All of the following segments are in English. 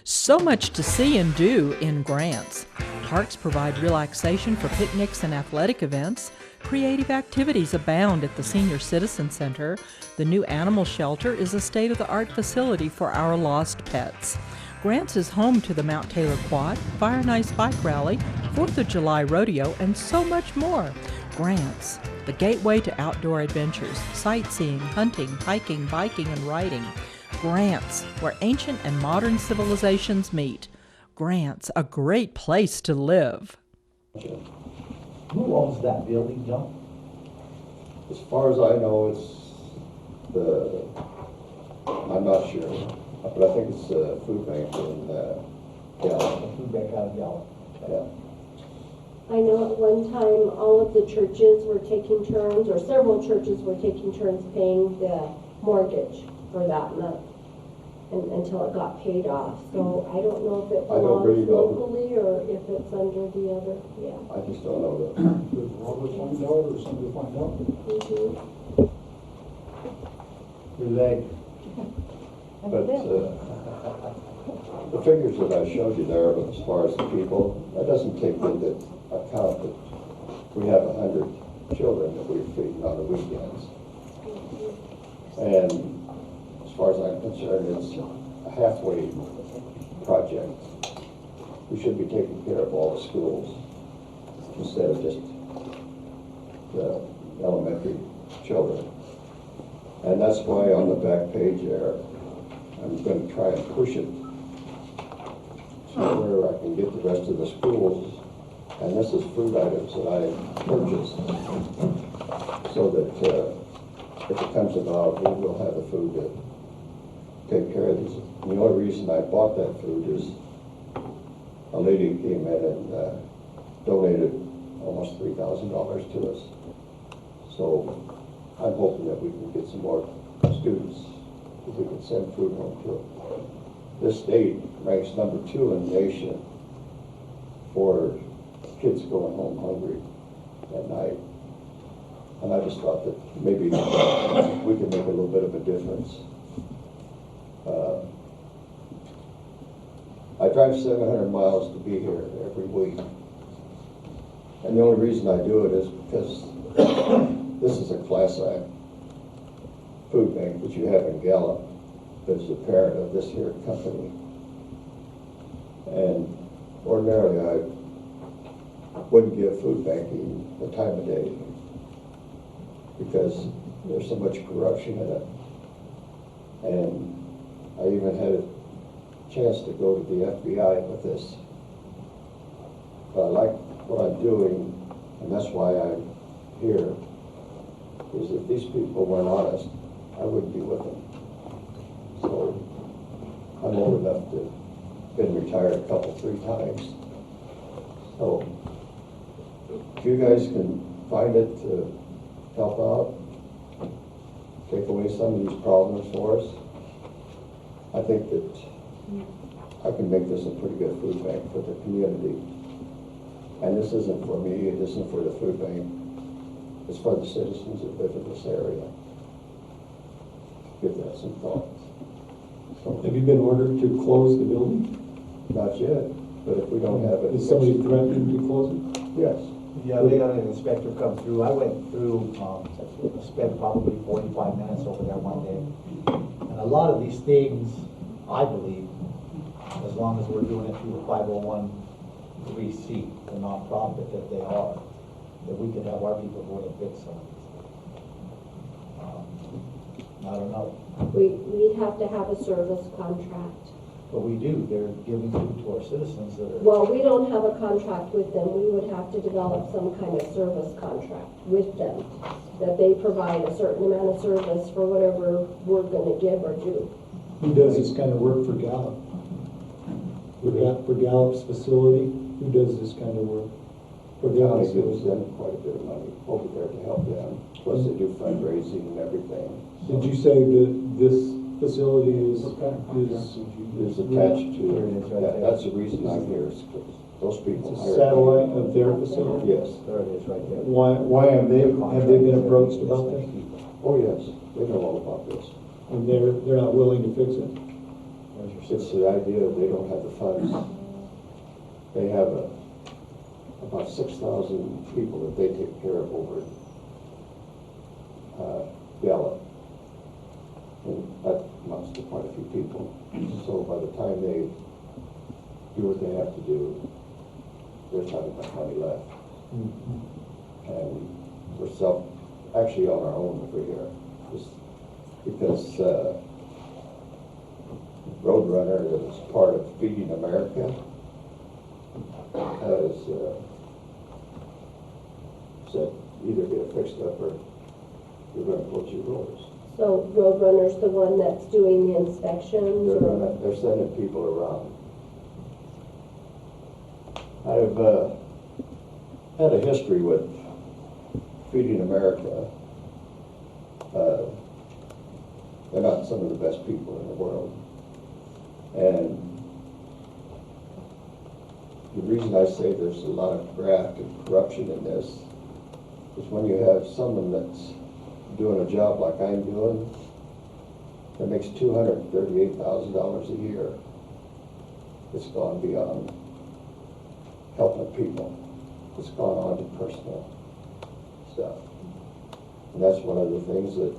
So much to see and do in Grants. Parks provide relaxation for picnics and athletic events. Creative activities abound at the Senior Citizen Center. The new animal shelter is a state-of-the-art facility for our lost pets. Grants is home to the Mount Taylor Quad, Fire and Ice Bike Rally, 4th of July Rodeo, and so much more. Grants, the gateway to outdoor adventures, sightseeing, hunting, hiking, biking, and riding. Grants, where ancient and modern civilizations meet. Grants, a great place to live. Who owns that building, John? As far as I know, I'm not sure, but I think it's a food bank in Gallup. Food bank out of Gallup. Yeah. I know at one time all of the churches were taking turns, or several churches were taking turns paying the mortgage for that month until it got paid off. So I don't know if it I don't really belongs know. locally or if it's under the other, yeah. I just don't know that. Does Robert find out or somebody find out? Mhm. But the figures that I showed you there, as far as the people, that doesn't take into account that we have 100 children that we're feeding on the weekends. And as far as I'm concerned, it's a halfway project. We should be taking care of all the schools instead of just the elementary children. And that's why on the back page there, I'm going to try and push it to where I can get the rest of the schools. And this is food items that I purchased so that if it comes about, we will have the food to take care of these. And the only reason I bought that food is a lady came in and donated almost $3,000 to us. So I'm hoping that we can get some more students, if we can send food home to them. This state ranks number 2 in the nation for kids going home hungry at night. And I just thought that maybe we could make a little bit of a difference. I drive 700 miles to be here every week. And the only reason I do it is because this is a Class I food bank that you have in Gallup that is a parent of this here company. And ordinarily I wouldn't give food banking the time of day because there's so much corruption in it. And I even had a chance to go to the FBI with this. But I like what I'm doing, and that's why I'm here, is if these people weren't honest, I wouldn't be with them. So I'm old enough to been retired a couple, 3 times. So if you guys can find it to help out, take away some of these problems for us, I think that I can make this a pretty good food bank for the community. And this isn't for me, it isn't for the food bank, it's for the citizens that live in this area. Give that some thought. So, Have you been ordered to close the building? not yet, but if we don't have it. Is somebody threatening to close it? Yes. Yeah, they had an inspector come through. I went through, spent probably 45 minutes over there one day. And a lot of these things, I believe, as long as we're doing it through the 501(c), the nonprofit that they are, that we could have our people go and fix some of these things. I don't know. We'd have to have a service contract. But we do. They're giving food to our citizens that are... Well, we don't have a contract with them. We would have to develop some kind of service contract with them, that they provide a certain amount of service for whatever we're going to give or do. Who does this kind of work for Gallup? For Gallup's facility, who does this kind of work? For The county Gallup's gives facility? them quite a bit of money over there to help them. Plus they do fundraising and everything. Did you say that this facility is It's attached to, that's the reason I'm here, is 'cause those people. it's a hired me. satellite of their facility? Yes. There it is right there. Why have they been approached about this? Oh, yes. They know all about this. And they're not willing to fix it? Where's your It's sewer? the idea that they don't have the funds. They have about 6,000 people that they take care of over at Gallup. And that amounts to quite a few people. So by the time they do what they have to do, there's not enough money left. And we're actually on our own over here. Just because Roadrunner is part of Feeding America has said either get it fixed up or you're going to close your doors. So Roadrunner's the one that's doing the inspections? or- They're sending people around. I've had a history with Feeding America. They're not some of the best people in the world. And the reason I say there's a lot of graft and corruption in this is when you have someone that's doing a job like I'm doing that makes $238,000 a year. It's gone beyond helping people. It's gone on to personal stuff. And that's one of the things that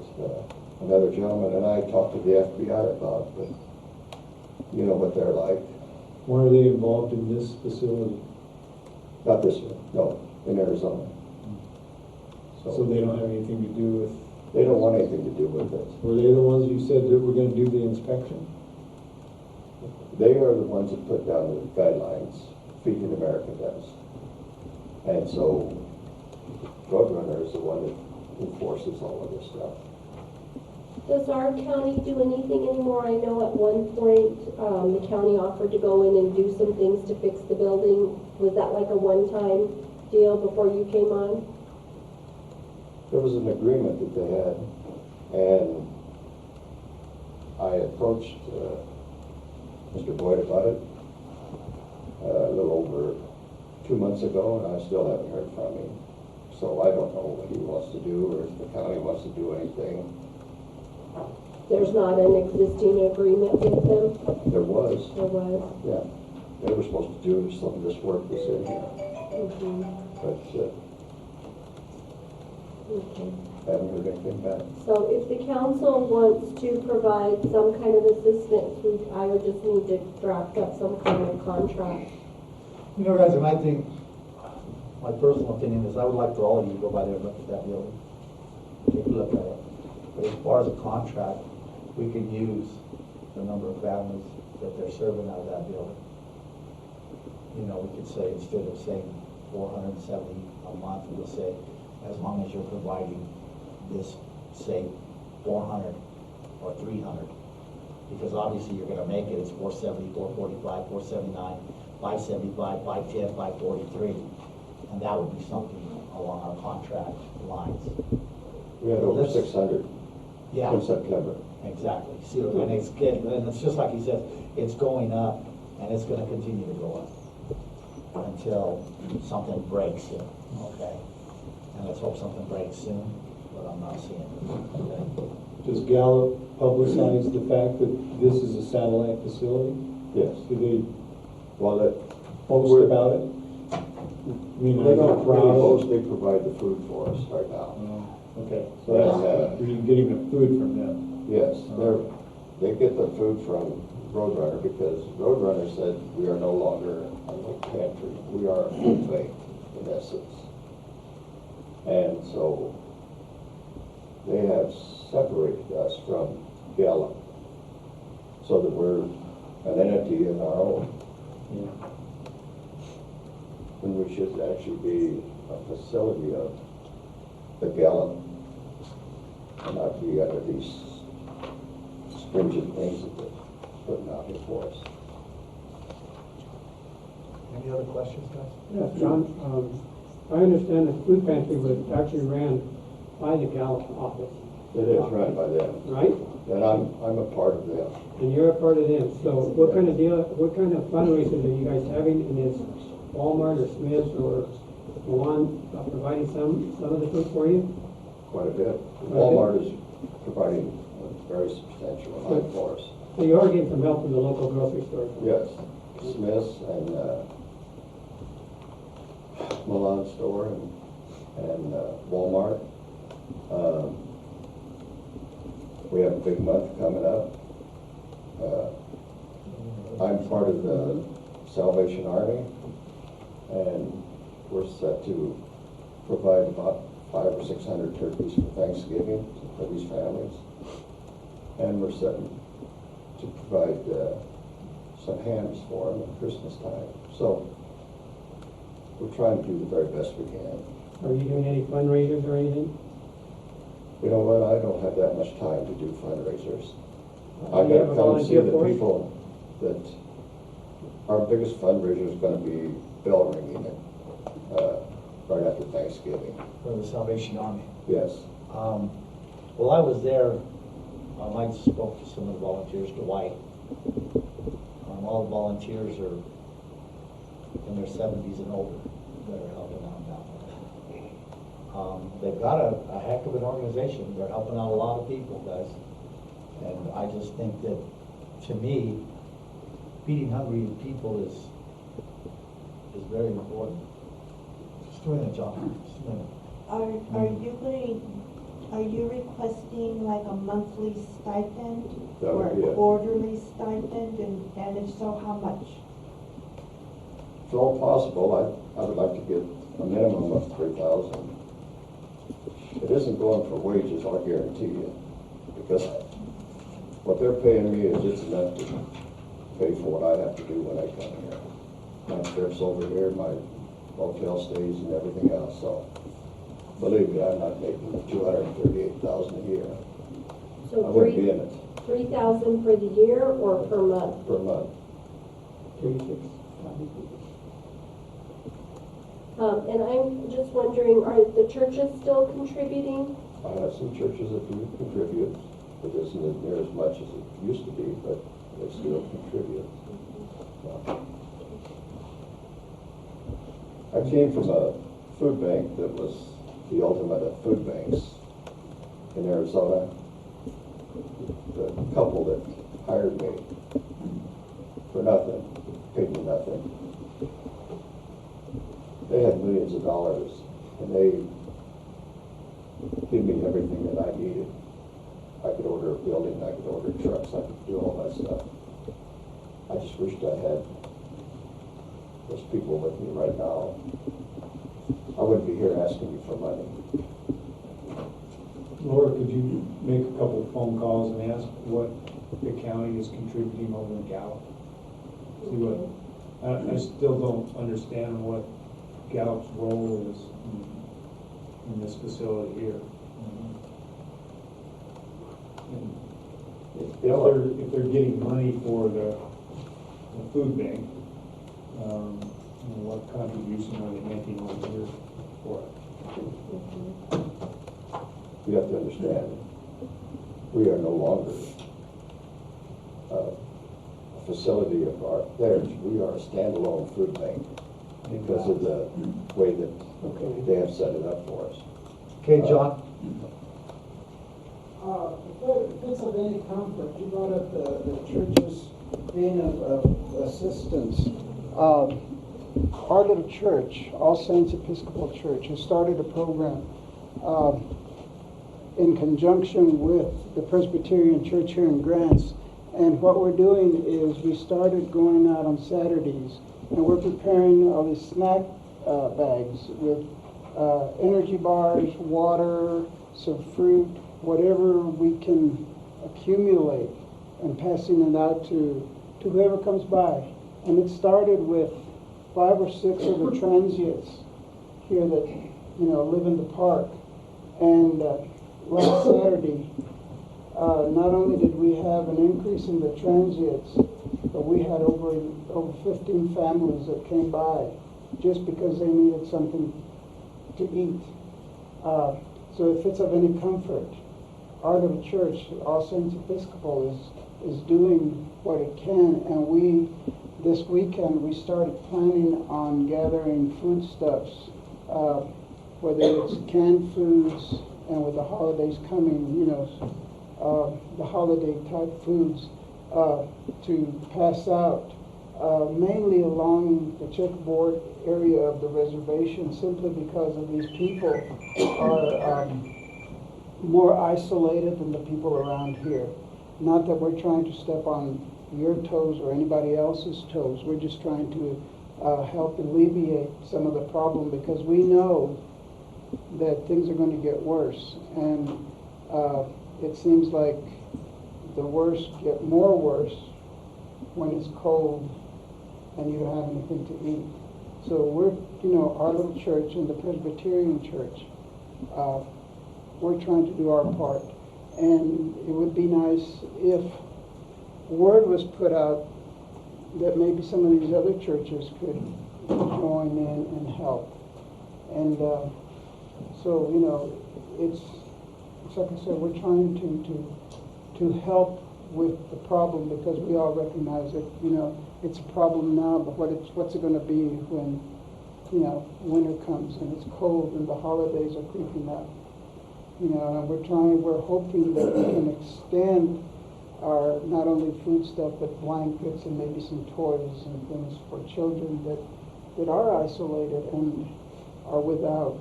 another gentleman and I talked to the FBI about, but you know what they're like. Why are they involved in this facility? Not this one, no, in Arizona. So they don't have anything to do with, They don't want anything to do with it. were they the ones you said that were gonna do the inspection? They are the ones that put down the guidelines, Feeding America does. And so Roadrunner is the one that enforces all of this stuff. Does our county do anything anymore? I know at one point, the county offered to go in and do some things to fix the building. Was that like a one-time deal before you came on? There was an agreement that they had, and I approached Mr. Boyd about it a little over 2 months ago, and I still haven't heard from him. So I don't know what he wants to do, or if the county wants to do anything. There's not an existing agreement with them? There was, There was? yeah. They were supposed to do some of this work that's in here, Mhm. but Okay. haven't heard anything back. So if the council wants to provide some kind of assistance, I would just need to draft up some kind of contract. You know, guys, and I think, my personal opinion is I would like for all of you to go by there and look at that building. Take a look at it. But as far as a contract, we can use the number of families that they're serving out of that building. You know, we could say, instead of saying 470 a month, we'll say, as long as you're providing this, say, 400 or 300. Because obviously you're gonna make it, it's 470, 445, 479, 575, 510, 543. And that would be something along our contract lines. We had over 600 Yeah, in September. exactly. See, and it's getting, and it's just like he said, it's going up, and it's gonna continue to go up until something breaks here, okay? And let's hope something breaks soon, but I'm not seeing it, okay? Does Gallup publicize the fact that this is a satellite facility? Yes. Do they Well, that, post about it? I mean, they are don't they proud really of post, it? they provide the food for us right now. Oh, okay, so Yeah. that's, you're getting the food from them. Yes, they get the food from Roadrunner because Roadrunner said we are no longer a little pantry. We are a food bank in essence. And so they have separated us from Gallup so that we're an entity in our own. Yeah. When we should actually be a facility of the Gallup and not be under these stringent things that they're putting out here for us. Any other questions, guys? Yes, John, I understand the food pantry was actually ran by the Gallup office, It is run by them, right? and I'm a part of them. And you're a part of them, so what kind of deal, what kind of fundraisers are you guys having, and is Walmart or Smith's or Milan providing some of the food for you? Quite a bit. Walmart is providing a very substantial amount for us. So you are getting some help from the local grocery store? Yes, Smith's and Milan store and Walmart. We have a big month coming up. I'm part of the Salvation Army, and we're set to provide about 500 or 600 turkeys for Thanksgiving for these families. And we're set to provide some hams for them at Christmas time. So we're trying to do the very best we can. Are you doing any fundraisers or anything? You know what, I don't have that much time to do fundraisers. Do I've you got have to a come and see volunteer the for it? people that, our biggest fundraiser is going to be bell ringing right after Thanksgiving. For the Salvation Army. Yes. Well, I was there, I spoke to some of the volunteers, Dwight. All the volunteers are in their 70s and older that are helping out down there. They've got a heck of an organization. They're helping out a lot of people, guys. And I just think that, to me, feeding hungry people is very important. Just doing it, John. Just doing it. Are you requesting like a monthly stipend That or would be a it. quarterly stipend, and if so, how much? If all possible, I would like to get a minimum of $3,000. It isn't going for wages, I'll guarantee you, because what they're paying me is just enough to pay for what I have to do when I come here. My trips over here, my hotel stays and everything else, so believe me, I'm not making $238,000 a year. I So wouldn't be in it 3,000 for the year or per month? per month. 36. And I'm just wondering, are the churches still contributing? I have some churches that do contribute. It isn't near as much as it used to be, but they still contribute. I came from a food bank that was the ultimate of food banks in Arizona. The couple that hired me for nothing, paid me nothing. They had millions of dollars, and they gave me everything that I needed. I could order a building, I could order trucks, I could do all that stuff. I just wished I had those people with me right now. I wouldn't be here asking you for money. Laura, could you make a couple phone calls and ask what the county is contributing over in Gallup? See what, I still don't understand what Gallup's role is in this facility here. And if they're getting money for the food bank, what contribution are they making over here for it? You have to understand, we are no longer a facility of theirs. We are a standalone food bank because of the way that they have set it up for us. Okay, John? If it's of any comfort, you brought up the churches being of assistance. Our little church, All Saints Episcopal Church, has started a program in conjunction with the Presbyterian Church here in Grants. And what we're doing is we started going out on Saturdays, and we're preparing all these snack bags with energy bars, water, some fruit, whatever we can accumulate, and passing it out to whoever comes by. And it started with 5 or 6 of the transients here that, live in the park. And last Saturday, not only did we have an increase in the transients, but we had over 15 families that came by just because they needed something to eat. So if it's of any comfort, our little church, All Saints Episcopal, is doing what it can, and this weekend we started planning on gathering foodstuffs, whether it's canned foods, and with the holidays coming, the holiday type foods, to pass out, mainly along the checkerboard area of the reservation, simply because of these people are more isolated than the people around here. Not that we're trying to step on your toes or anybody else's toes. We're just trying to help alleviate some of the problem, because we know that things are going to get worse. And it seems like the worst get more worse when it's cold and you don't have anything to eat. So we're, our little church and the Presbyterian church, we're trying to do our part. And it would be nice if word was put out that maybe some of these other churches could join in and help. And so, it's like I said, we're trying to help with the problem, because we all recognize that, it's a problem now, but what's it going to be when, winter comes and it's cold and the holidays are creeping up. And we're hoping that we can extend our not only food stuff, but blankets and maybe some toys and things for children that are isolated and are without.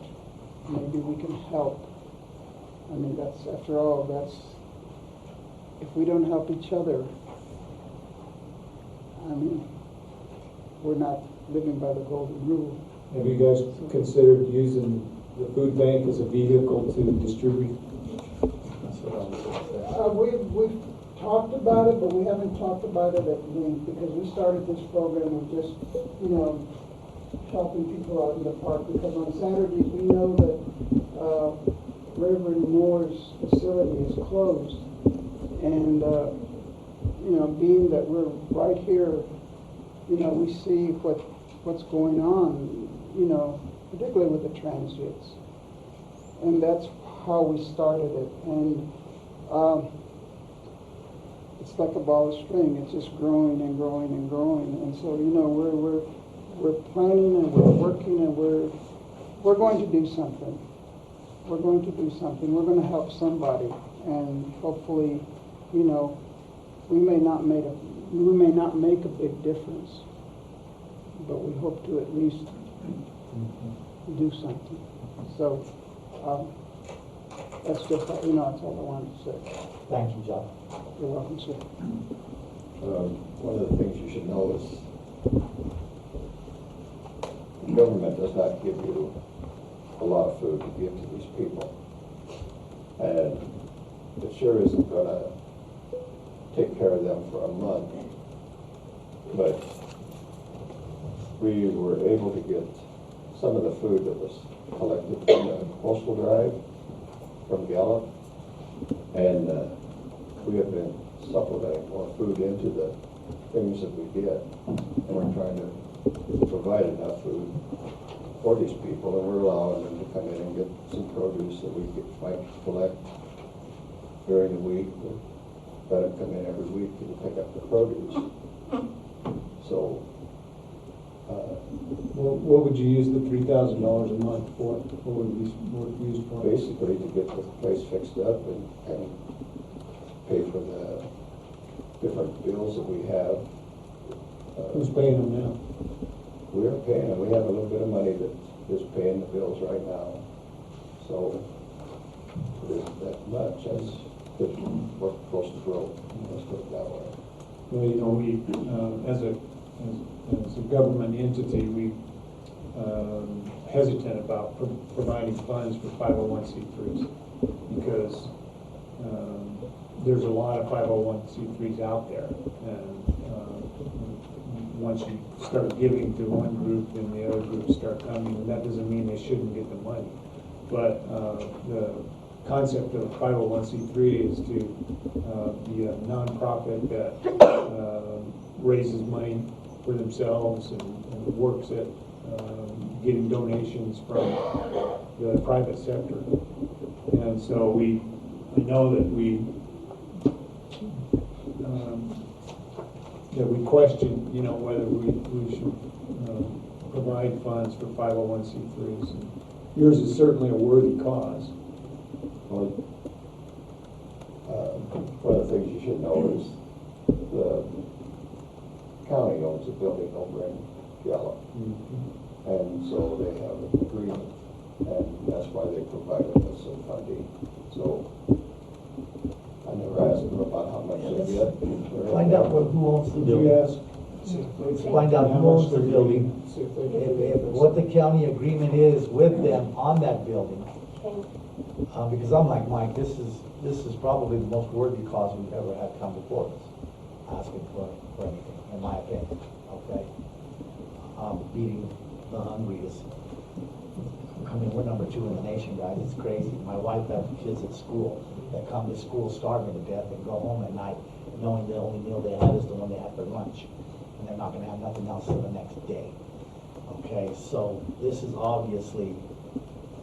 Maybe we can help. I mean, after all, if we don't help each other, I mean, we're not living by the golden rule. Have you guys considered using the food bank as a vehicle to distribute? That's what I was going to say. We've talked about it, but we haven't talked about it at length, because we started this program of just, helping people out in the park, because on Saturdays we know that Reverend Moore's facility is closed. And, being that we're right here, we see what's going on, particularly with the transients. And that's how we started it. And it's like a ball of string. It's just growing and growing and growing. And so, we're planning and we're working and we're going to do something. We're going to do something. We're going to help somebody. And hopefully, we may not make a big difference, but we hope to at least do something. So that's just, that's all I wanted to say. Thank you, John. You're welcome, sir. One of the things you should know is the government does not give you a lot of food to give to these people. And it sure isn't going to take care of them for a month. But we were able to get some of the food that was collected from the Coastal Drive, from Gallup, and we have been supplementing more food into the things that we get, and we're trying to provide enough food for these people, and we're allowing them to come in and get some produce that we might collect during the week. Let them come in every week and pick up the produce. So, What would you use the $3,000 a month for? What would it be used for? basically to get the place fixed up and pay for the different bills that we have. Who's paying them now? We are paying, and we have a little bit of money that is paying the bills right now. So, it isn't that much as we're supposed to grow. Let's put it that way. Well, we, as a government entity, we hesitant about providing funds for 501c3s because there's a lot of 501c3s out there, and once you start giving to one group, then the other groups start coming, and that doesn't mean they shouldn't get the money. But the concept of 501c3 is to be a nonprofit that raises money for themselves and works at getting donations from the private sector. And so we know that we question, whether we should provide funds for 501c3s. And yours is certainly a worthy cause. Well, one of the things you should know is the county owns a building over in Gallup. And so they have an agreement, and that's why they provided us some funding. So I never asked them about how much they get. Find out who owns the Did you building. ask? Find out who owns the building. See if they If what the county agreement is with them on that building. Okay. Because I'm like, Mike, this is probably the most worthy cause we've ever had come before us, asking for anything, in my opinion, okay? Beating the hungry is, I mean, we're number 2 in the nation, guys, it's crazy. My wife has kids at school that come to school starving to death and go home at night knowing the only meal they have is the one they have for lunch. And they're not gonna have nothing else for the next day. Okay, so this is obviously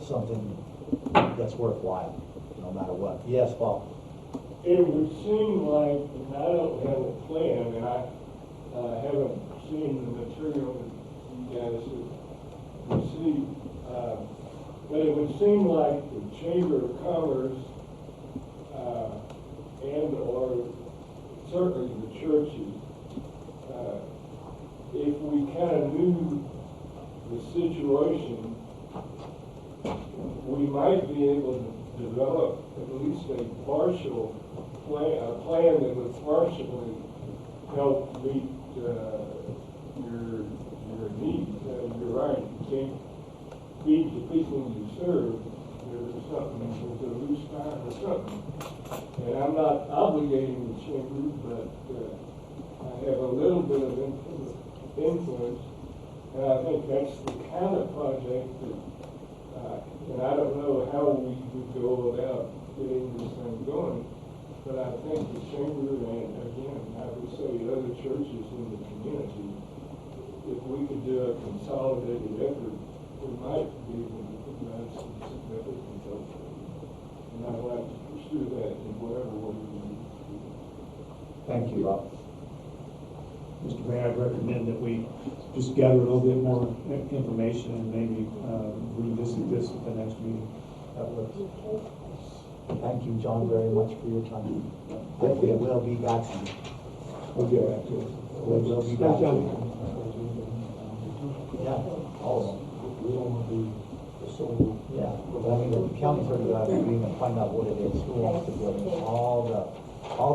something that's worthwhile, no matter what. Yes, Paul? It would seem like, and I don't have a plan, and I haven't seen the material that you guys have received, but it would seem like the Chamber of Commerce and/or certainly the churches, if we kind of knew the situation, we might be able to develop at least a partial plan, a plan that would partially help meet your needs. You're right, you can't feed the people you serve. There's a loose time or something. And I'm not obligating the chamber, but I have a little bit of influence. And I think that's the kind of project that, and I don't know how we would go about getting this thing going, but I think the chamber and, again, I would say other churches in the community, if we could do a consolidated effort, we might be able to provide some significant help. And I'd like to pursue that in whatever way we need to do. Thank you, Bob. Mr. Mayor, I'd recommend that we just gather a little bit more information and maybe revisit this at the next meeting. That works. Thank you, John, very much for your time. I think it will be back to you. We'll get back to it. We will be back to you. Yeah, all of them. We don't want to be so. Yeah, but I mean, the county's already got an agreement, find out what it is, who owns the building, all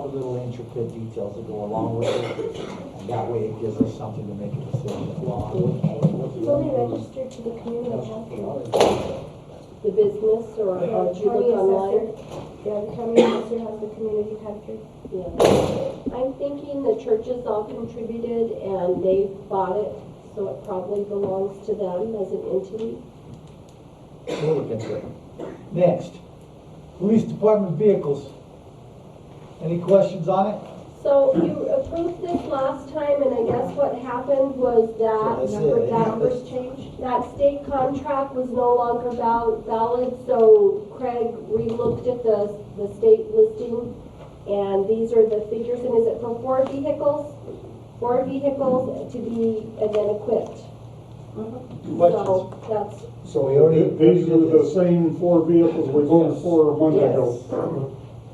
the little intricate details that go along with it. And that way it gives us something to make a decision on. Fully registered to the community chapter. The business or do you look online? Yeah, the county assessor has the community pantry. Yeah. I'm thinking the churches all contributed and they bought it, so it probably belongs to them as an entity. We'll look into it. Next, police department vehicles. Any questions on it? So you approved this last time, and I guess what happened was That's that it. numbers changed. That state contract was no longer valid, so Craig relooked at the state listing, and these are the figures, and is it for 4 vehicles? 4 vehicles to be, and then equipped. Questions? So that's, So we already. These are the same 4 vehicles we voted for a month Yes. ago.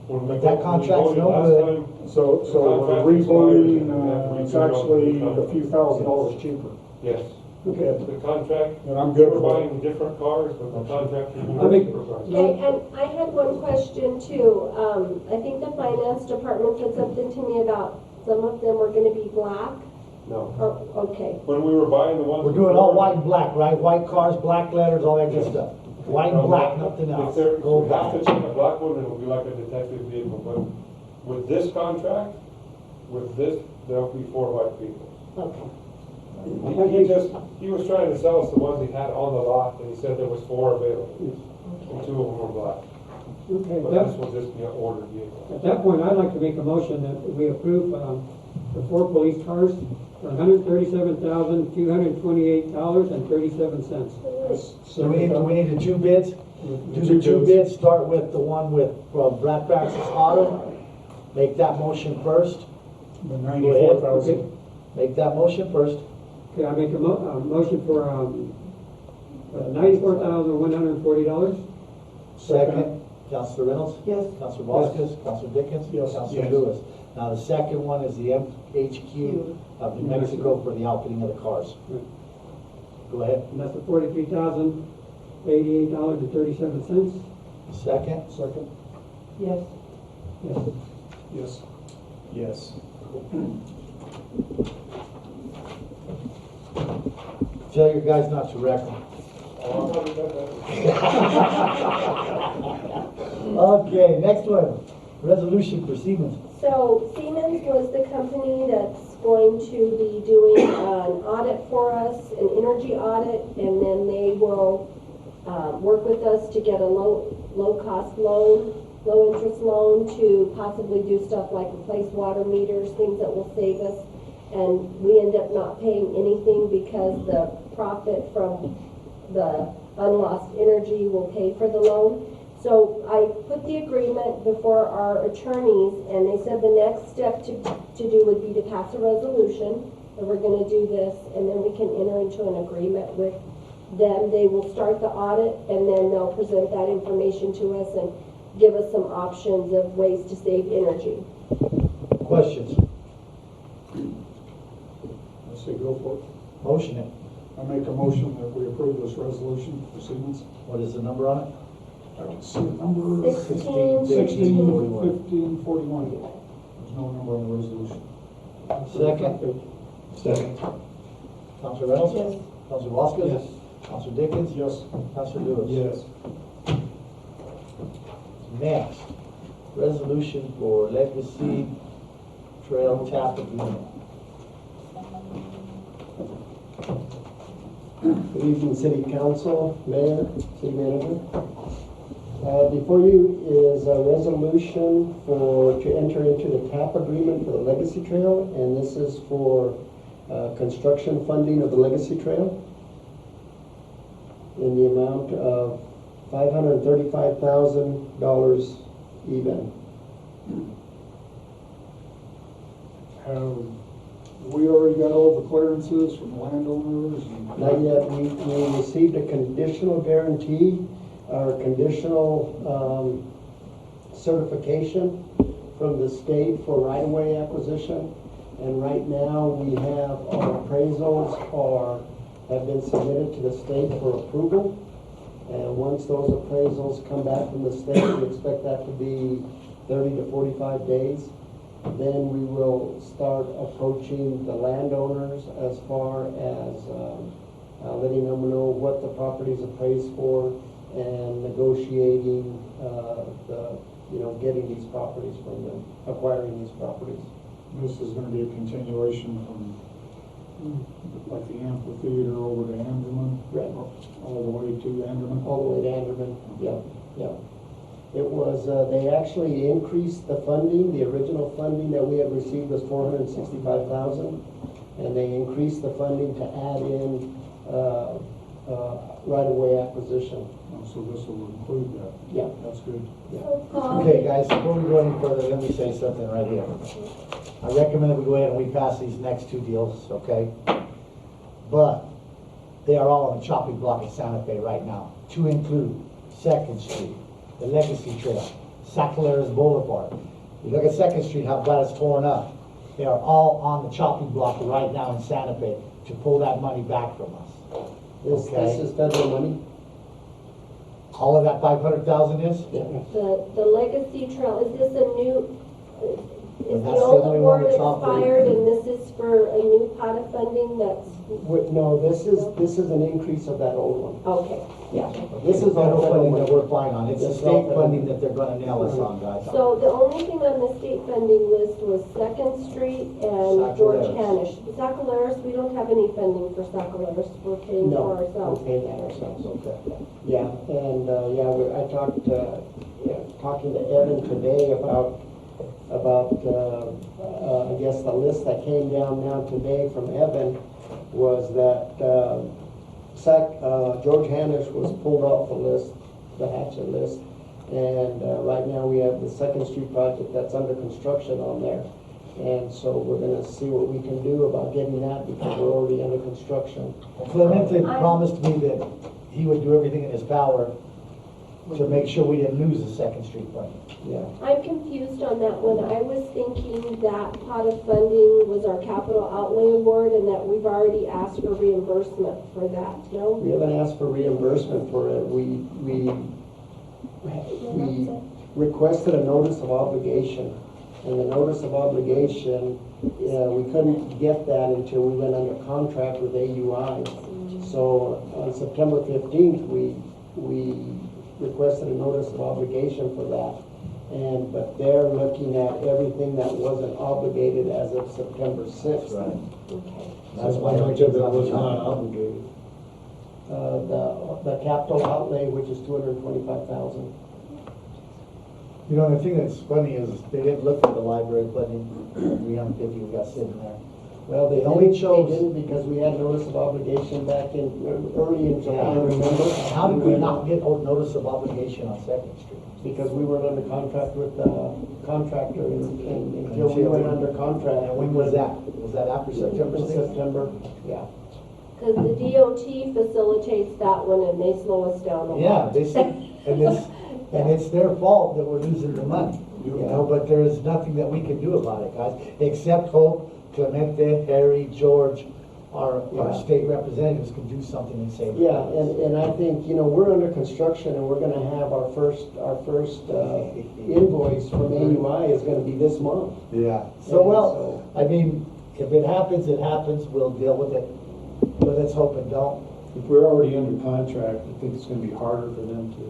But that contract's no good. So we're revoting, it's actually a few $1,000s cheaper. Yes. Okay. The contract, And I'm good we're with buying different cars, but the contract is I think- different cars. okay, and I had one question too. I think the finance department said something to me about some of them were gonna be black. No. Oh, okay. When we were buying the ones. We're doing all before- white and black, right? White cars, black letters, all that good stuff. White and black, nothing If else. there, Gold we have to badge. take a black one, it'll be like a detective vehicle, but with this contract, with this, there'll be 4 white vehicles. Okay. He was trying to sell us the ones he had on the lot, and he said there was 4 available, and 2 of them were black. Okay, But this will just be an ordered vehicle. at that point, I'd like to make a motion that we approve, the 4 police cars for $137,228.37. So we need the 2 bids? Do the 2 bids, start with the one with, Black Praxis Auto. Make that motion first. The 94,000. Make that motion first. Okay, I make a motion for, $94,140. Second, Counselor Reynolds? Yes. Counselor Vasquez? Counselor Dickens? Yes. Counselor Yes. Lewis? Now, the second one is the MHQ of New Mexico for the outfitting of the cars. Go ahead. And that's the $43,088.37. Second? Second? Yes. Yes. Yes. Yes. Tell your guys not to wreck them. Okay, next one. Resolution for Siemens. So Siemens was the company that's going to be doing an audit for us, an energy audit, and then they will work with us to get a low-cost loan, low-interest loan to possibly do stuff like replace water meters, things that will save us. And we end up not paying anything because the profit from the unlost energy will pay for the loan. So I put the agreement before our attorneys, and they said the next step to do would be to pass a resolution, and we're gonna do this, and then we can enter into an agreement with them. They will start the audit, and then they'll present that information to us and give us some options of ways to save energy. Questions? I say go for it. Motion it. I make a motion that we approve this resolution for Siemens. What is the number on it? I can see the number. 16, 1641. There's no number on the resolution. Second? Second. Counselor Reynolds? Yes. Counselor Vasquez? Yes. Counselor Dickens? Yes. Counselor Lewis? Yes. Next, resolution for Legacy Trail Tap Agreement. Good evening, City Council, Mayor, City Manager. Before you is a resolution to enter into the TAP agreement for the Legacy Trail, and this is for construction funding of the Legacy Trail in the amount of $535,000 even. Have we already got all the clearances from the landowners? Not yet. We received a conditional guarantee, or conditional certification from the state for right-of-way acquisition. And right now, we have our appraisals have been submitted to the state for approval. And once those appraisals come back from the state, we expect that to be 30 to 45 days. Then we will start approaching the landowners as far as letting them know what the property's appraised for and negotiating getting these properties from them, acquiring these properties. This is gonna be a continuation from like the amphitheater over to Anderman? Right. All the way to Anderman? All the way to Anderman, yeah. It was, they actually increased the funding. The original funding that we had received was $465,000, and they increased the funding to add in right-of-way acquisition. So this will include that? Yeah. That's good. Okay, guys, before we go any further, let me say something right here. I recommend that we go ahead and we pass these next two deals, okay? But they are all on the chopping block of Santa Fe right now, to include 2nd Street, the Legacy Trail, Sacaleras Boulevard. You look at 2nd Street, how bad it's torn up. They are all on the chopping block right now in Santa Fe to pull that money back from us. This is federal money? All of that 500,000 is? Yeah. The Legacy Trail, is this a new, is the That's the old only one award that's operating. expired and this is for a new pot of funding that's, No, this is an increase of that old one. okay, yeah. This is federal all funding federal that we're flying on. It's the That's state all federal. funding that they're gonna nail us on, guys. So the only thing on the state funding list was 2nd Street and George Sacaleras. Hanisch. Sacaleras, we don't have any funding for Sacaleras, we're paying No, for ourselves. we're paying for ourselves. Okay. Yeah, and, I talked, talking to Evan today about, I guess the list that came down now today from Evan was that, George Hanisch was pulled off the list, the Hatchet list. And, right now we have the 2nd Street project that's under construction on there. And so we're gonna see what we can do about getting that because we're already under construction. Clemente promised me that he would do everything in his power to make sure we didn't lose the Second Street funding. Yeah. I'm confused on that one. I was thinking that pot of funding was our capital outlay award and that we've already asked for reimbursement for that, no? We haven't asked for reimbursement for it. We requested a notice of obligation. And the notice of obligation, we couldn't get that until we went under contract with AUI. So on September 15th, we requested a notice of obligation for that. But they're looking at everything that wasn't obligated as of September 6th. Right. Okay. That's why How much of it was not obligated? The capital outlay, which is $225,000. You know, the thing that's funny is they didn't look for the library funding, 350 we got sitting there. Well, they only only chose- didn't because we had notice of obligation back in, early in July, remember? How did we not get a notice of obligation on Second Street? Because we weren't under contract with the contractor and until we went under contract. And when was that? Was that after September 6th? September, yeah. Because the DOT facilitates that one and they slow us down a lot. Yeah, they said, and it's their fault that we're losing the money, you know, but there is nothing that we can do about it, guys, except hope Clemente, Harry, George, our state representatives can do something and save it. Yeah, and I think, you know, we're under construction and we're gonna have our first invoice from AUI is gonna be this month. Yeah. So, well, I mean, if it happens, we'll deal with it, but let's hope it don't. If we're already under contract, I think it's gonna be harder for them to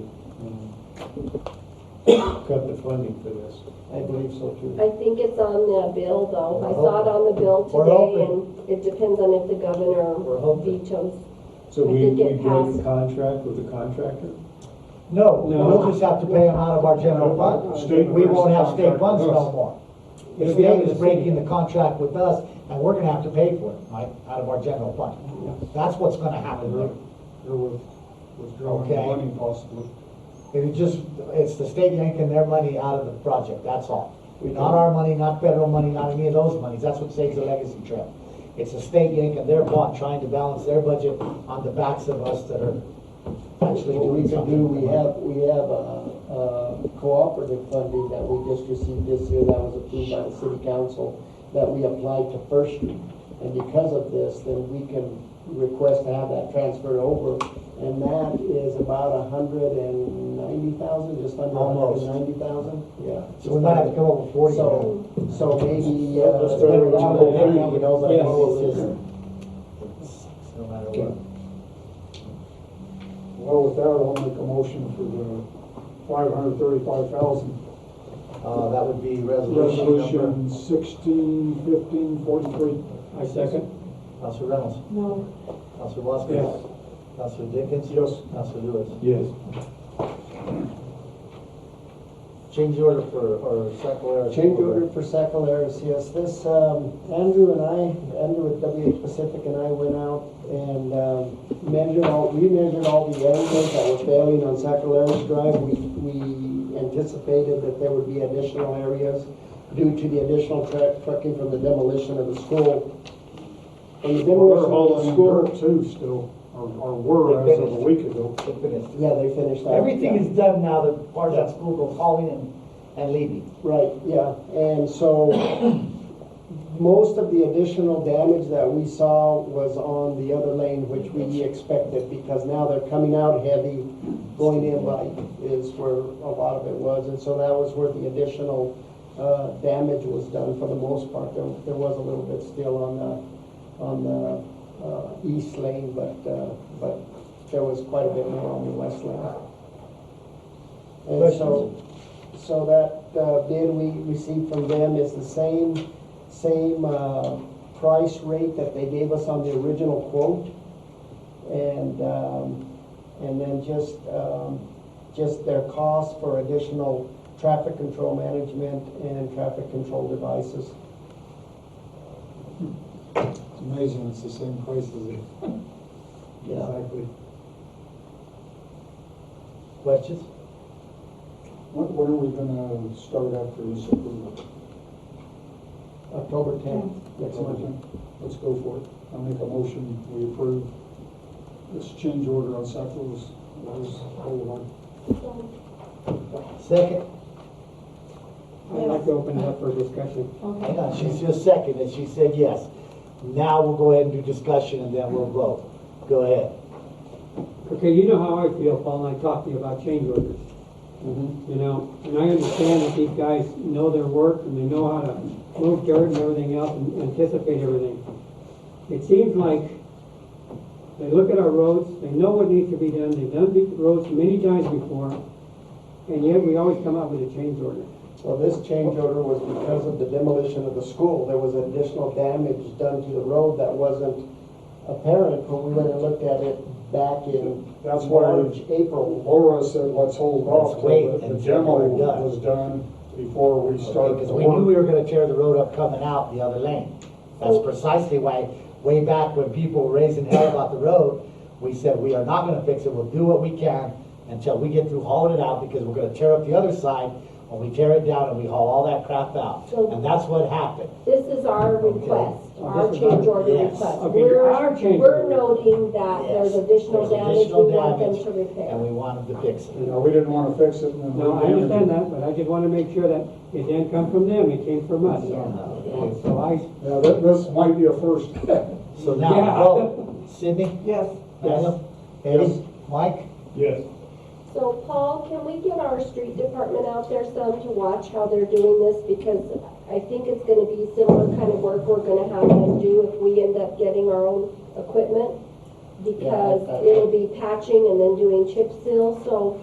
cut the funding for this. I believe so too. I think it's on the bill though. I saw it on the bill We're today hoping. and it depends on if the governor We're hoping. vetoes. So I we think it break passed. the contract with the contractor? No, No. we'll just have to pay them out of our general fund. State We won't have state versus funds no contract. more. The It'll be state out of is the breaking city. the contract with us, and we're gonna have to pay for it, right, out of our general fund. That's what's gonna happen there. Or with withdrawing Okay. money possibly? It's the state yanking their money out of the project, that's all. Not our money, not federal money, not any of those monies, that's what saves the legacy trail. It's the state yanking their bond, trying to balance their budget on the backs of us that are actually What we doing could something. do, we have a cooperative funding that we just received this year that was approved by the city council that we applied to First Street. And because of this, then we can request to have that transferred over. And that is about 190,000, just under Almost. 190,000, yeah. So we might have to come up with 40. So maybe, Let's turn it around. you know, but Yes. it's just, No matter what. Well, with that, I'll make a motion for the 535,000. That would be resolution number. Resolution 161543. I second. Counselor Reynolds. No. Counselor Vasquez. Yes. Counselor Dickens. Yes. Counselor Lewis. Yes. Change order for Sacalera. change order for Sacaleras, yes, this, Andrew with WH Pacific and I went out and, remeasured all the areas that were failing on Sacaleras Drive. We anticipated that there would be additional areas due to the additional trucking from the demolition of the school. From the Well, they're demolition of hauling the in school, dirt too still, or were as of a week ago. yeah, they finished that. Everything is done now, the part of that school goes hauling and leaving. Right, yeah, and so most of the additional damage that we saw was on the other lane, which we expected, because now they're coming out heavy, going in light is where a lot of it was, and so that was where the additional damage was done for the most part. There was a little bit still on the east lane, but there was quite a bit more on the west lane. And so that bid we received from them is the same price rate that they gave us on the original quote. And then just their cost for additional traffic control management and traffic control devices. It's amazing, it's the same price as it. Yeah. Exactly. Questions? When are we gonna start after this approval? October 10th, next month. Let's go for it. I'll make a motion, we approve this change order on Sacro's, hold on. Second? I'd like to open it up for discussion. Hang on, she's just second, and she said yes. Now we'll go ahead and do discussion, and then we'll vote. Go ahead. Okay, you know how I feel, Paul, and I talked to you about change orders. You know, and I understand that these guys know their work and they know how to move dirt and everything else and anticipate everything. It seems like they look at our roads, they know what needs to be done, they've done the roads many times before, and yet we always come out with a change order. Well, this change order was because of the demolition of the school. There was additional damage done to the road that wasn't apparent when we went and looked at it back in That's why March, April. Laura said, let's hold off wait till the until demo we're done. was done before we start Because the we knew we work. were gonna tear the road up coming out the other lane. That's precisely why, way back when people were raising hell about the road, we said, we are not gonna fix it, we'll do what we can until we get through hauling it out, because we're gonna tear up the other side, when we tear it down and we haul all that crap out. So- And that's what happened. This is our request, our This is our- change order yes. request. Okay, We're- our change We're order. noting that Yes. there's additional There's damage additional we want them damage, to repair. And we want them to fix it. You know, we didn't want to fix it and then. No, I understand that, but I just want to make sure that it didn't come from them, it came from us. So I, Yeah, this might be a first. So now, Yeah. vote. Sydney? Yes. Daniel? Eddie? Mike? Yes. So Paul, can we get our street department out there some to watch how they're doing this? Because I think it's gonna be similar kind of work we're gonna have them do if we end up getting our own equipment. Because it'll be patching and then doing chip seal, so,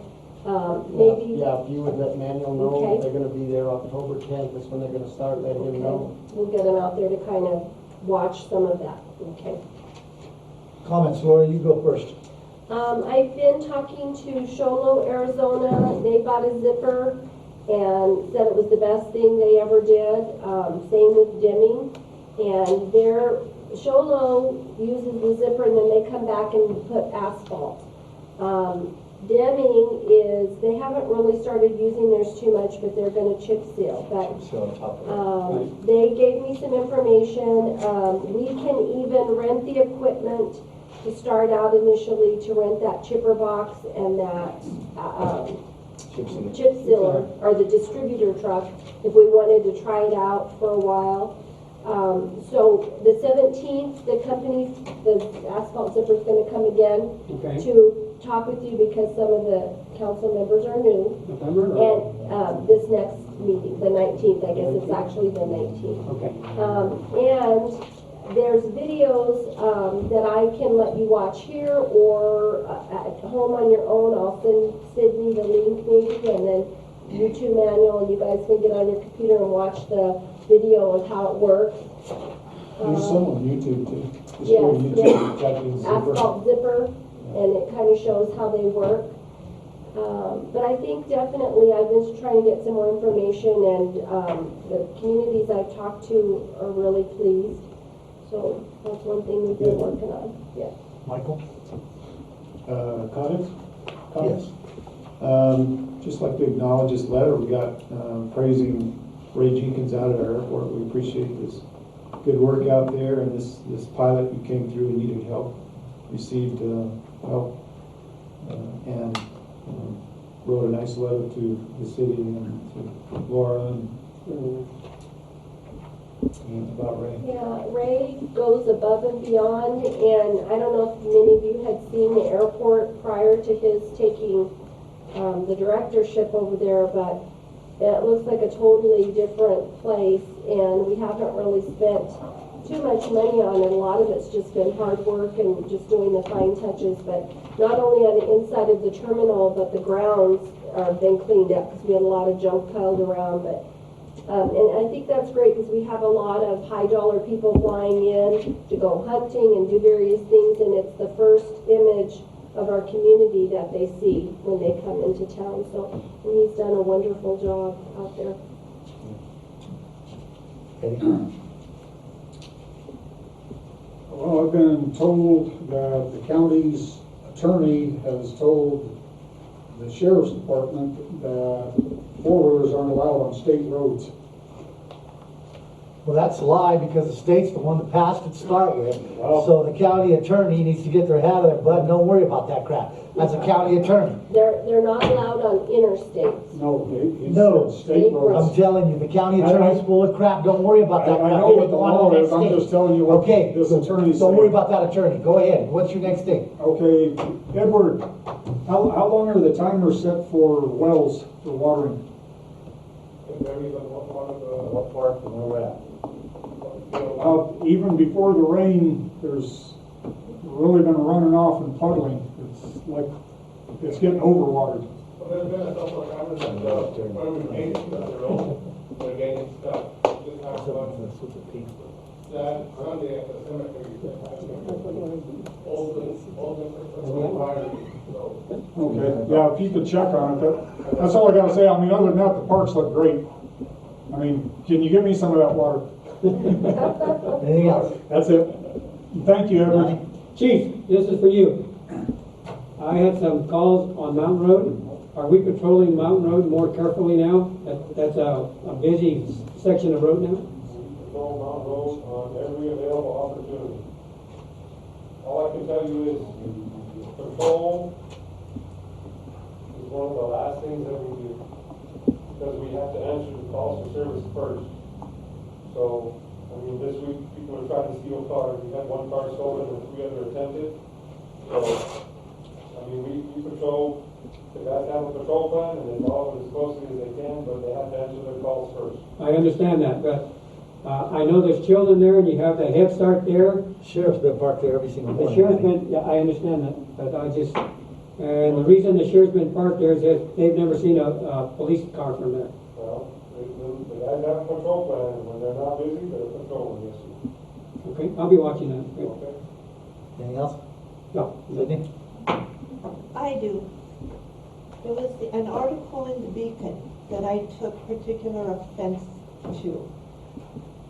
maybe. Yeah, if you would let Manuel know, Okay. they're gonna be there October 10th, is when they're gonna start letting him know. We'll get them out there to kind of watch some of that, okay? Comments, Laura, you go first. I've been talking to Sholo, Arizona. They bought a zipper and said it was the best thing they ever did. Same with Deming. And Sholo uses the zipper and then they come back and put asphalt. Deming they haven't really started using theirs too much, but they're gonna chip seal. But So on top of it. they gave me some information. We can even rent the equipment to start out initially, to rent that chipper box and that chip sealer, or the distributor truck, if we wanted to try it out for a while. So the 17th, the asphalt zipper's gonna come again okay, to talk with you, because some of the council members are new. November, And this next meeting, the 19th, I guess it's actually the 19th. okay. And there's videos that I can let you watch here or at home on your own. I'll send Sydney the link maybe, and then you two, Manuel, and you guys can get on your computer and watch the video of how it works. There's some on YouTube too. Just Yes, go to YouTube yes. and type in zipper. Asphalt zipper, and it kind of shows how they work. But I think definitely I've been trying to get some more information, and the communities I've talked to are really pleased. So that's one thing we've been working on, yeah. Michael? Comments? Yes. Just like to acknowledge this letter we got praising Ray Jenkins out at our airport. We appreciate this good work out there, and this pilot who came through and needed help, received help, and wrote a nice letter to the city and to Laura and about Ray. Yeah, Ray goes above and beyond, and I don't know if many of you had seen the airport prior to his taking the directorship over there, but it looks like a totally different place, and we haven't really spent too much money on it. A lot of it's just been hard work and just doing the fine touches, but not only on the inside of the terminal, but the grounds have been cleaned up, because we had a lot of junk piled around, but and I think that's great, because we have a lot of high-dollar people flying in to go hunting and do various things, and it's the first image of our community that they see when they come into town. So, and he's done a wonderful job out there. Eddie? Well, I've been told that the county's attorney has told the sheriff's department that four-wheelers aren't allowed on state roads. Well, that's a lie, because the state's the one that passed it to start with. So the county attorney needs to get their head out of their butt, and don't worry about that crap. That's a county attorney. They're not allowed on interstates. No, No. it's state roads. I'm telling you, the county attorney's full of crap, don't worry about that crap. I know They what the want law the is, next I'm thing. just telling you what Okay, this attorney's don't worry saying. about that attorney, go ahead, what's your next thing? Okay, Edward, how long are the timers set for wells for watering? It varies on what part of the, What part and where we're at? Even before the rain, there's really been running off and puddling. It's like, it's getting overwatered. well, there's been a couple of times that, when we made it, their own, they're getting stuck. Just have one Sad Sunday at the cemetery. Old winery, so. Okay, yeah, if you could check on it, that's all I gotta say. I mean, other than that, the parks look great. I mean, can you give me some of that water? Anything else? That's it. Thank you, Edward. Chief, this is for you. I had some calls on Mountain Road. Are we patrolling Mountain Road more carefully now? That's a busy section of road now? Patrol Mount Rose on every available opportunity. All I can tell you is, patrol is one of the last things that we do, because we have to answer the calls for service first. So, I mean, this week, people are trying to steal cars. We had one car stolen and 3 other attempted. So, I mean, we patrol, the guys have a patrol plan and they follow it as closely as they can, but they have to answer their calls first. I understand that, but I know there's children there and you have the Head Start there. Sheriff's been parked there every single The morning. sheriff's been, yeah, I understand that, but I just, and the reason the sheriff's been parked there is that they've never seen a police car from there. Well, the guys have a patrol plan, and when they're not busy, they're patrolling, yes, sir. Okay, I'll be watching that. Okay? Anything else? No. Sydney? I do. There was an article in the Beacon that I took particular offense to.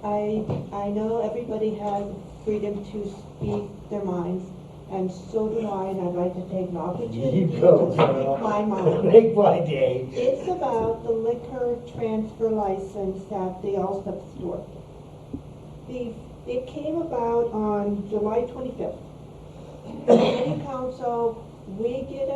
I know everybody has freedom to speak their minds, and so do I, and I'd like to take an opportunity You to go, speak girl. my mind. Make my day. It's about the liquor transfer license at the Allsup store. It came about on July 25th. City Council, we get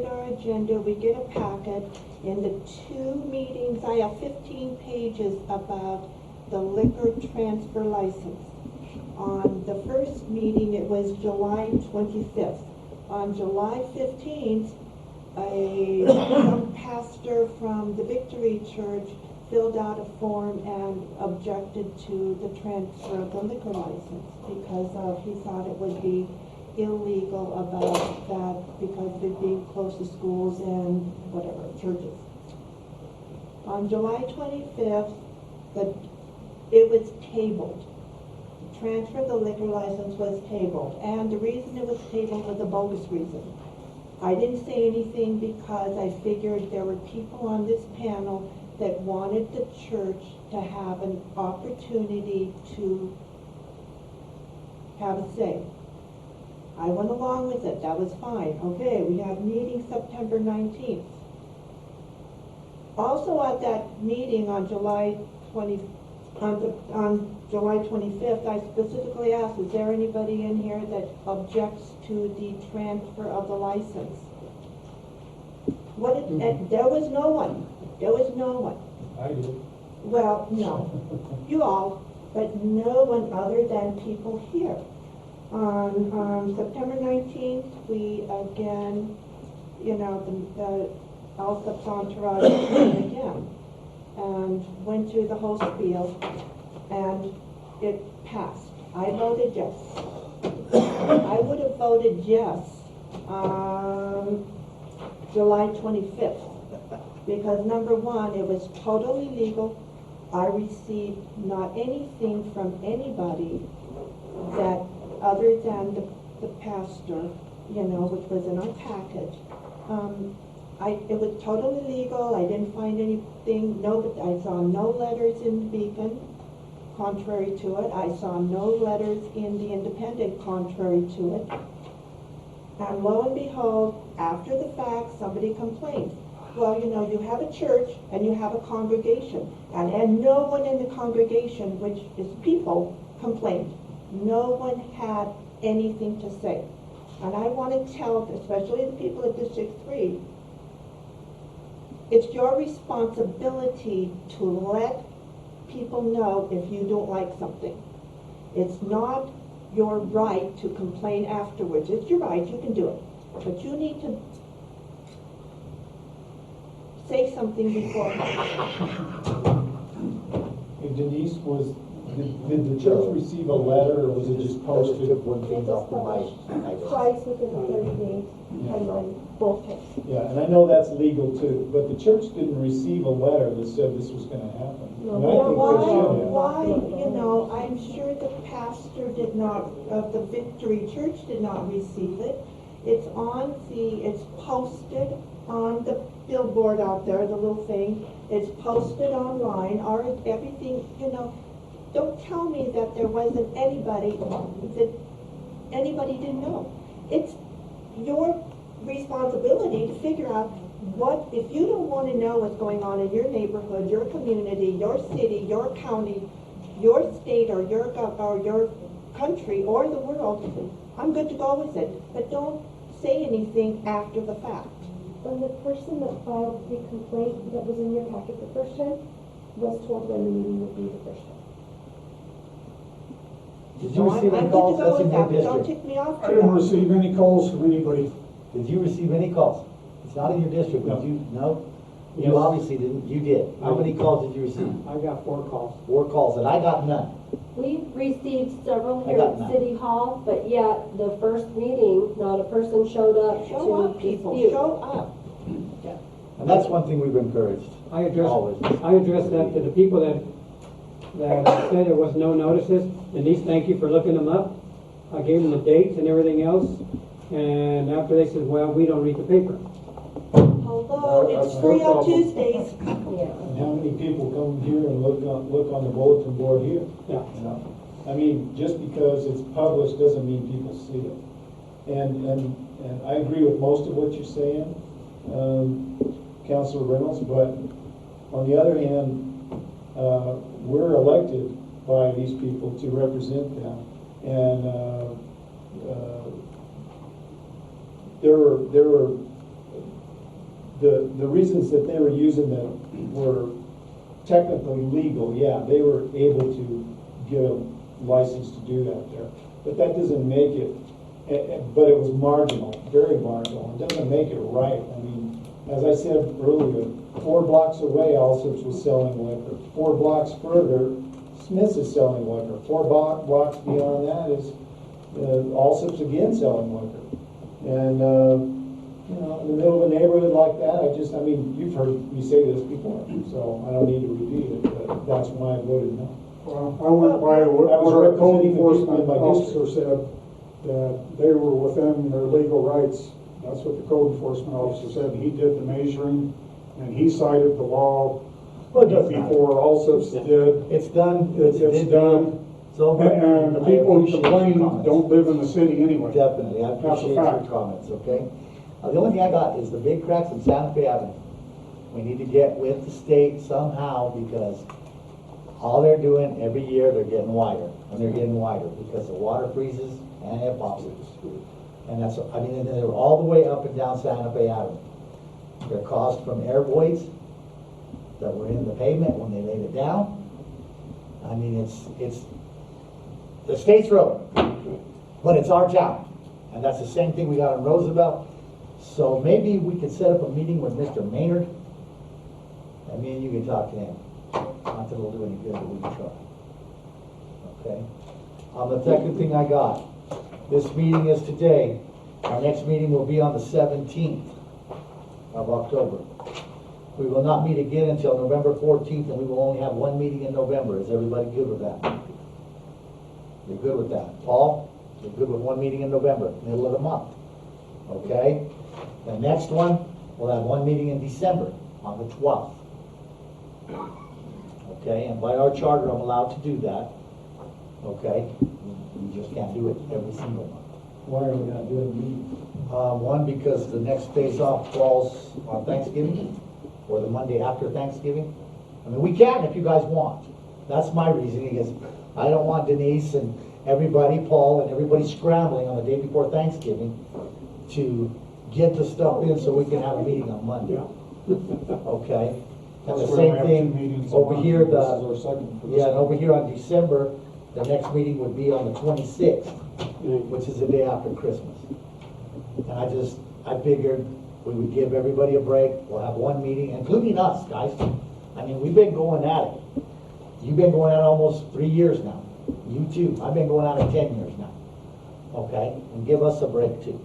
our agenda, we get a packet. In the 2 meetings, I have 15 pages about the liquor transfer license. On the first meeting, it was July 25th. On July 15th, some pastor from the Victory Church filled out a form and objected to the transfer of the liquor license because he thought it would be illegal about that because they're being close to schools and whatever, churches. On July 25th, it was tabled. The transfer of the liquor license was tabled, and the reason it was tabled was a bogus reason. I didn't say anything because I figured there were people on this panel that wanted the church to have an opportunity to have a say. I went along with it, that was fine. Okay, we have meeting September 19th. Also at that meeting on July 25th, I specifically asked, is there anybody in here that objects to the transfer of the license? And there was no one. There was no one. I do. Well, no, you all, but no one other than people here. On September 19th, we again, the Allsup's entourage came again and went through the whole spiel, and it passed. I voted yes. I would have voted yes on July 25th. Because number one, it was totally legal. I received not anything from anybody that, other than the pastor, which was in our package. It was totally legal. I didn't find anything, I saw no letters in the Beacon contrary to it. I saw no letters in the Independent contrary to it. And lo and behold, after the fact, somebody complained. well, you know, you have a church and you have a congregation, and no one in the congregation, which is people, complained. No one had anything to say. And I want to tell, especially the people of District 3, it's your responsibility to let people know if you don't like something. It's not your right to complain afterwards. It's your right, you can do it. But you need to say something before. Hey Denise, did the church receive a letter, or was it just posted? Took one thing off of my. Twice within 30 days, timeline, both times. Yeah, and I know that's legal too, but the church didn't receive a letter that said this was gonna happen. No, And I think they should have. Why, you know, I'm sure the pastor did not, of the Victory Church did not receive it. It's posted on the billboard out there, the little thing. It's posted online, everything, you know. Don't tell me that there wasn't anybody, that anybody didn't know. It's your responsibility to figure out what, if you don't want to know what's going on in your neighborhood, your community, your city, your county, your state, or your country, or the world, I'm good to go with it. But don't say anything after the fact. When the person that filed the complaint that was in your packet the first time was told when the meeting would be the first time. Did you receive any calls? That's in your Don't district. tick me off. I didn't receive any calls from anybody. Did you receive any calls? It's not in your district, No. did you? No? Yes. You obviously didn't. You did. How many calls did you receive? I got 4 calls. 4 calls, and I got none. We received several I here got at none. City Hall, but yet the first meeting, not a person showed up Show to up, people, dispute. show up. And that's one thing we've encouraged. I Always. addressed that to the people that said there was no notices. Denise, thank you for looking them up. I gave them the dates and everything else, and after they said, well, we don't read the paper. Although it's free on Tuesdays. Yeah. And how many people come here and look on the bulletin board here? Yeah. You know? I mean, just because it's published doesn't mean people see it. And I agree with most of what you're saying, Councilor Reynolds, but on the other hand, we're elected by these people to represent them. And there were the reasons that they were using them were technically legal. Yeah, they were able to get a license to do that there, but that doesn't make it. But it was marginal, very marginal. It doesn't make it right. I mean, as I said earlier, 4 blocks away, Allsup's was selling liquor. 4 blocks further, Smith's is selling liquor. 4 blocks beyond that is Allsup's again selling liquor. And you know, in the middle of a neighborhood like that, I mean, you've heard me say this before, so I don't need to repeat it, but that's why I voted no. Well, I went by what our code enforcement officer said, that they were within their legal rights. That's what the code enforcement officer said. He did the measuring, and he cited the law Well, it doesn't matter. before Allsup's did. It's done. It's done. It's over. And the I people who appreciate your complain comments. don't live in the city anyway. Definitely, I That's a appreciate your fact. comments, okay? The only thing I got is the big cracks in Santa Fe Avenue. We need to get with the state somehow, because all they're doing every year, they're getting wider, and they're getting wider, because the water freezes and it pops. And that's, I mean, and they're all the way up and down Santa Fe Avenue. They're caused from air voids that were in the pavement when they laid it down. I mean, it's the state's road, but it's our town. And that's the same thing we got on Roosevelt. So maybe we could set up a meeting with Mr. Maynard, and me and you can talk to him. Not that it'll do any good, but we can try. Okay? The second thing I got, this meeting is today. Our next meeting will be on the 17th of October. We will not meet again until November 14th, and we will only have 1 meeting in November. Is everybody good with that? You're good with that? Paul, you're good with 1 meeting in November, middle of the month. Okay? The next one, we'll have 1 meeting in December, on the 12th. Okay, and by our charter, I'm allowed to do that. Okay? You just can't do it every single month. Why are we not doing meetings? One, because the next days off falls on Thanksgiving. or the Monday after Thanksgiving? I mean, we can if you guys want. That's my reasoning, is I don't want Denise and everybody, Paul, and everybody scrambling on the day before Thanksgiving to get the stuff in so we can have a meeting on Monday. Okay? And the That's where same we have 2 thing meetings a over month. here, This is our second for this and month. over here on December, the next meeting would be on the 26th, which is the day after Christmas. And I figured we would give everybody a break. We'll have one meeting, including us, guys. I mean, we've been going at it. You've been going at it almost 3 years now. You too. I've been going at it 10 years now. Okay? And give us a break too.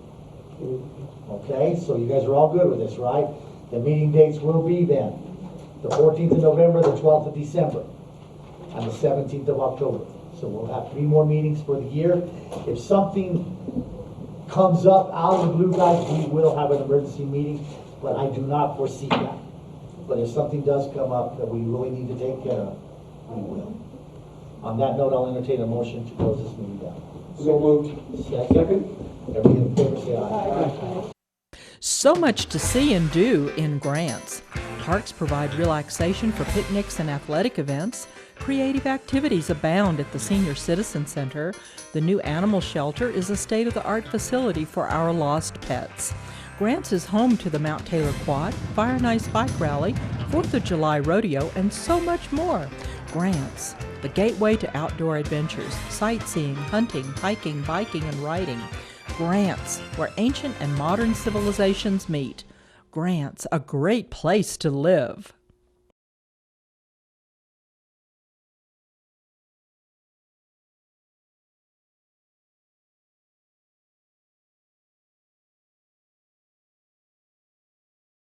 Okay? So you guys are all good with this, right? The meeting dates will be then the 14th of November, the 12th of December, and the 17th of October. So we'll have 3 more meetings for the year. If something comes up out of the blue, guys, we will have an emergency meeting, but I do not foresee that. But if something does come up that we really need to take care of, we will. On that note, I'll entertain a motion to close this meeting down. So moved. Second. Everybody in favor, say aye. So much to see and do in Grants. Parks provide relaxation for picnics and athletic events. Creative activities abound at the Senior Citizen Center. The new animal shelter is a state-of-the-art facility for our lost pets. Grants is home to the Mount Taylor Quad, Fire and Ice Bike Rally, 4th of July Rodeo, and so much more. Grants, the gateway to outdoor adventures, sightseeing, hunting, hiking, biking, and riding. Grants, where ancient and modern civilizations meet. Grants, a great place to live.